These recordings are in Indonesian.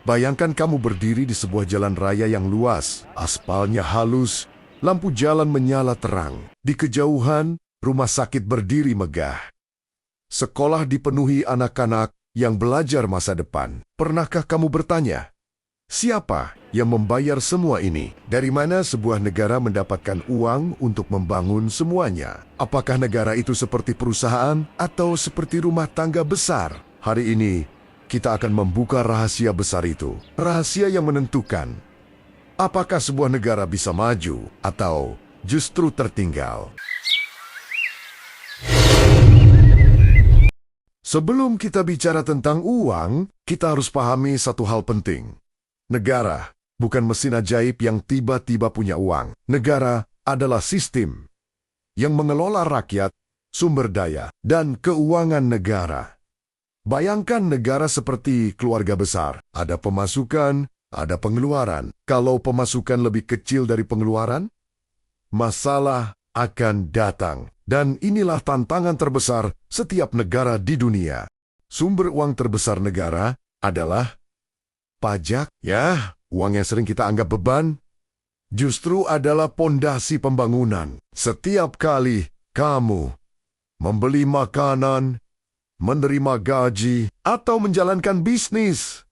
Bayangkan kamu berdiri di sebuah jalan raya yang luas, aspalnya halus, lampu jalan menyala terang. Di kejauhan, rumah sakit berdiri megah. Sekolah dipenuhi anak-anak yang belajar masa depan. Pernahkah kamu bertanya, siapa yang membayar semua ini? Dari mana sebuah negara mendapatkan uang untuk membangun semuanya? Apakah negara itu seperti perusahaan atau seperti rumah tangga besar? Hari ini, kita akan membuka rahasia besar itu. Rahasia yang menentukan apakah sebuah negara bisa maju atau justru tertinggal. Sebelum kita bicara tentang uang, kita harus pahami satu hal penting. Negara bukan mesin ajaib yang tiba-tiba punya uang. Negara adalah sistem yang mengelola rakyat, sumber daya, dan keuangan negara. Bayangkan negara seperti keluarga besar. Ada pemasukan, ada pengeluaran. Kalau pemasukan lebih kecil dari pengeluaran, masalah akan datang. Dan inilah tantangan terbesar setiap negara di dunia. Sumber uang terbesar negara adalah pajak. Ya, uang yang sering kita anggap beban, justru adalah pondasi pembangunan. Setiap kali kamu membeli makanan, menerima gaji, atau menjalankan bisnis,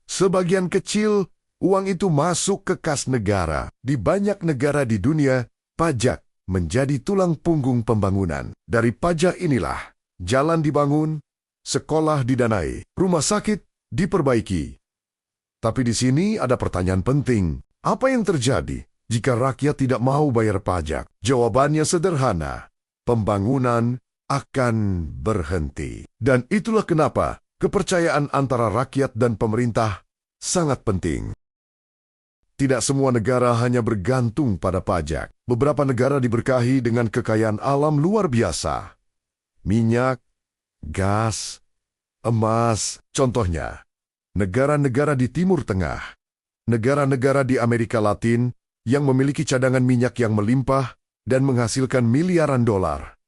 sebagian kecil uang itu masuk ke kas negara. Di banyak negara di dunia, pajak menjadi tulang punggung pembangunan. Dari pajak inilah, jalan dibangun, sekolah didanai, rumah sakit diperbaiki. Tapi di sini ada pertanyaan penting. Apa yang terjadi jika rakyat tidak mau bayar pajak? Jawabannya sederhana. Pembangunan akan berhenti. Dan itulah kenapa kepercayaan antara rakyat dan pemerintah sangat penting. Tidak semua negara hanya bergantung pada pajak. Beberapa negara diberkahi dengan kekayaan alam luar biasa. Minyak, gas, emas, contohnya. Negara-negara di Timur Tengah, negara-negara di Amerika Latin yang memiliki cadangan minyak yang melimpah dan menghasilkan miliaran dolar.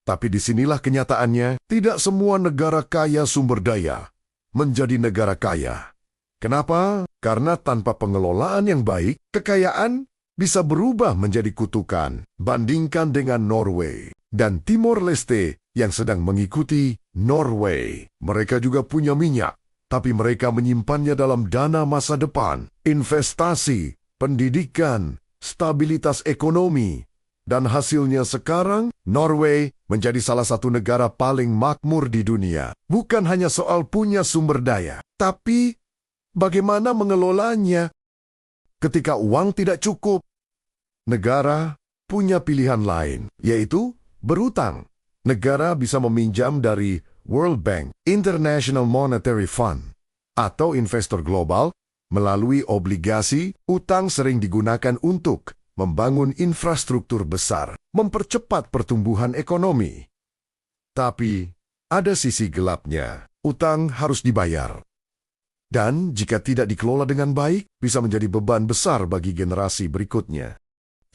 Tapi disinilah kenyataannya, tidak semua negara kaya sumber daya menjadi negara kaya. Kenapa? Karena tanpa pengelolaan yang baik, kekayaan bisa berubah menjadi kutukan. Bandingkan dengan Norway dan Timor Leste yang sedang mengikuti Norway. Mereka juga punya minyak, tapi mereka menyimpannya dalam dana masa depan, investasi, pendidikan, stabilitas ekonomi. Dan hasilnya sekarang, Norway menjadi salah satu negara paling makmur di dunia. Bukan hanya soal punya sumber daya, tapi bagaimana mengelolanya. Ketika uang tidak cukup, negara punya pilihan lain, yaitu berutang. Negara bisa meminjam dari World Bank, International Monetary Fund, atau investor global melalui obligasi. Utang sering digunakan untuk membangun infrastruktur besar, mempercepat pertumbuhan ekonomi. Tapi ada sisi gelapnya. Utang harus dibayar. Dan jika tidak dikelola dengan baik, bisa menjadi beban besar bagi generasi berikutnya.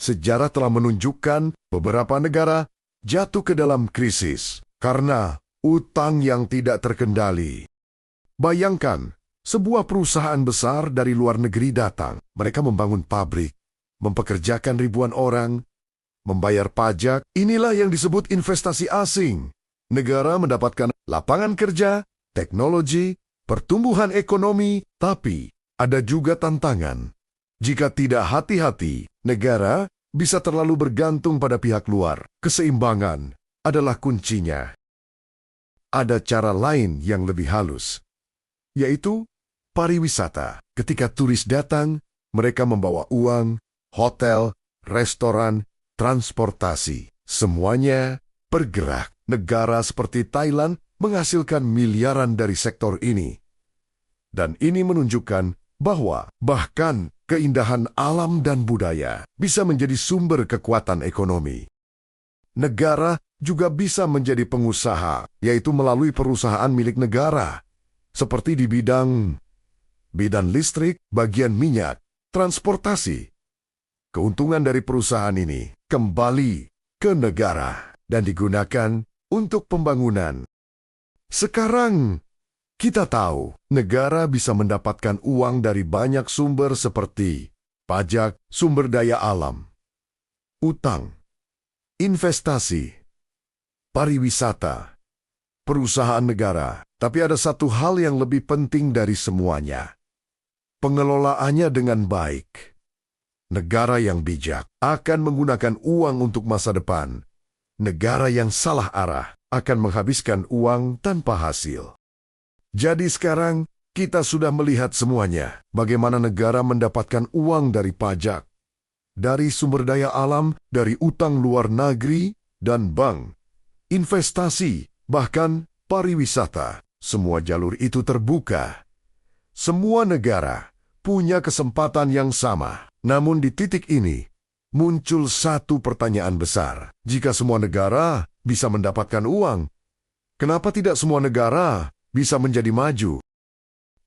Sejarah telah menunjukkan beberapa negara jatuh ke dalam krisis karena utang yang tidak terkendali. Bayangkan, sebuah perusahaan besar dari luar negeri datang. Mereka membangun pabrik, mempekerjakan ribuan orang, membayar pajak. Inilah yang disebut investasi asing. Negara mendapatkan lapangan kerja, teknologi, pertumbuhan ekonomi, tapi ada juga tantangan. Jika tidak hati-hati, negara bisa terlalu bergantung pada pihak luar. Keseimbangan adalah kuncinya. Ada cara lain yang lebih halus, yaitu pariwisata. Ketika turis datang, mereka membawa uang, hotel, restoran, transportasi. Semuanya bergerak. Negara seperti Thailand menghasilkan miliaran dari sektor ini. Dan ini menunjukkan bahwa bahkan keindahan alam dan budaya bisa menjadi sumber kekuatan ekonomi. Negara juga bisa menjadi pengusaha, yaitu melalui perusahaan milik negara, seperti di bidang listrik, bagian minyak, transportasi. Keuntungan dari perusahaan ini kembali ke negara dan digunakan untuk pembangunan. Sekarang, Kita tahu, negara bisa mendapatkan uang dari banyak sumber seperti pajak, sumber daya alam, utang, investasi, pariwisata, perusahaan negara. Tapi ada satu hal yang lebih penting dari semuanya. Pengelolaannya dengan baik. Negara yang bijak akan menggunakan uang untuk masa depan. Negara yang salah arah akan menghabiskan uang tanpa hasil. Jadi sekarang kita sudah melihat semuanya, bagaimana negara mendapatkan uang dari pajak, dari sumber daya alam, dari utang luar negeri, dan bank, investasi, bahkan pariwisata. Semua jalur itu terbuka. Semua negara punya kesempatan yang sama. Namun di titik ini, muncul satu pertanyaan besar. Jika semua negara bisa mendapatkan uang, kenapa tidak semua negara bisa menjadi maju?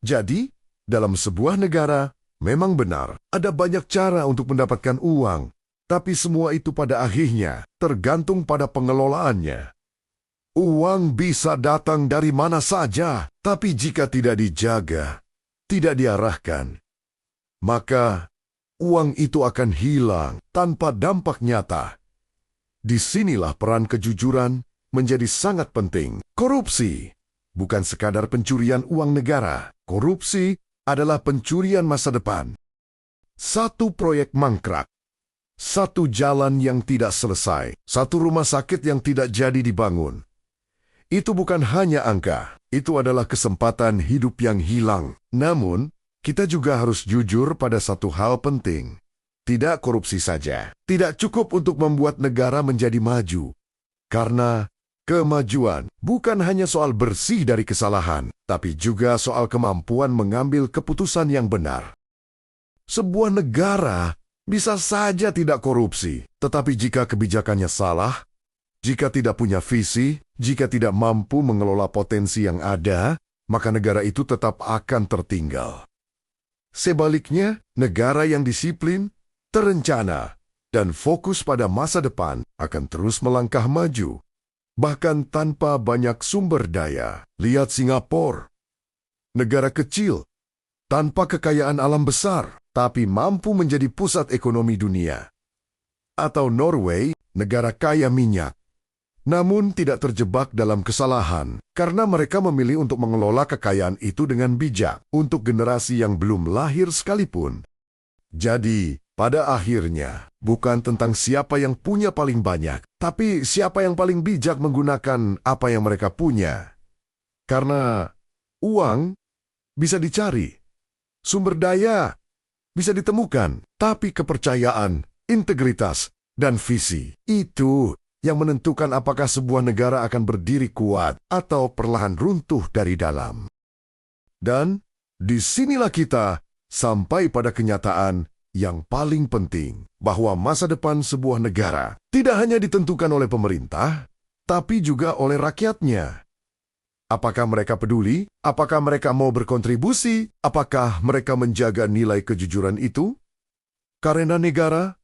Jadi, dalam sebuah negara, memang benar, ada banyak cara untuk mendapatkan uang, tapi semua itu pada akhirnya tergantung pada pengelolaannya. Uang bisa datang dari mana saja, tapi jika tidak dijaga, tidak diarahkan, maka uang itu akan hilang tanpa dampak nyata. Disinilah peran kejujuran menjadi sangat penting. Korupsi bukan sekadar pencurian uang negara. Korupsi adalah pencurian masa depan. Satu proyek mangkrak, satu jalan yang tidak selesai, satu rumah sakit yang tidak jadi dibangun. Itu bukan hanya angka, itu adalah kesempatan hidup yang hilang. Namun, kita juga harus jujur pada satu hal penting. Tidak korupsi saja. Tidak cukup untuk membuat negara menjadi maju. Karena kemajuan bukan hanya soal bersih dari kesalahan, tapi juga soal kemampuan mengambil keputusan yang benar. Sebuah negara bisa saja tidak korupsi, tetapi jika kebijakannya salah, jika tidak punya visi, jika tidak mampu mengelola potensi yang ada, maka negara itu tetap akan tertinggal. Sebaliknya, negara yang disiplin, terencana, dan fokus pada masa depan akan terus melangkah maju, bahkan tanpa banyak sumber daya. Lihat Singapura, negara kecil, tanpa kekayaan alam besar, tapi mampu menjadi pusat ekonomi dunia. Atau Norway, negara kaya minyak, namun tidak terjebak dalam kesalahan karena mereka memilih untuk mengelola kekayaan itu dengan bijak untuk generasi yang belum lahir sekalipun. Jadi, pada akhirnya, bukan tentang siapa yang punya paling banyak, tapi siapa yang paling bijak menggunakan apa yang mereka punya. Karena uang bisa dicari, sumber daya bisa ditemukan, tapi kepercayaan, integritas, dan visi itu yang menentukan apakah sebuah negara akan berdiri kuat atau perlahan runtuh dari dalam. Dan disinilah kita sampai pada kenyataan yang paling penting, bahwa masa depan sebuah negara tidak hanya ditentukan oleh pemerintah, tapi juga oleh rakyatnya. Apakah mereka peduli? Apakah mereka mau berkontribusi? Apakah mereka menjaga nilai kejujuran itu? Karena negara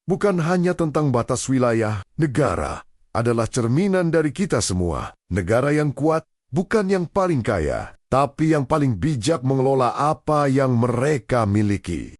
bukan hanya tentang batas wilayah. Negara adalah cerminan dari kita semua. Negara yang kuat bukan yang paling kaya, tapi yang paling bijak mengelola apa yang mereka miliki.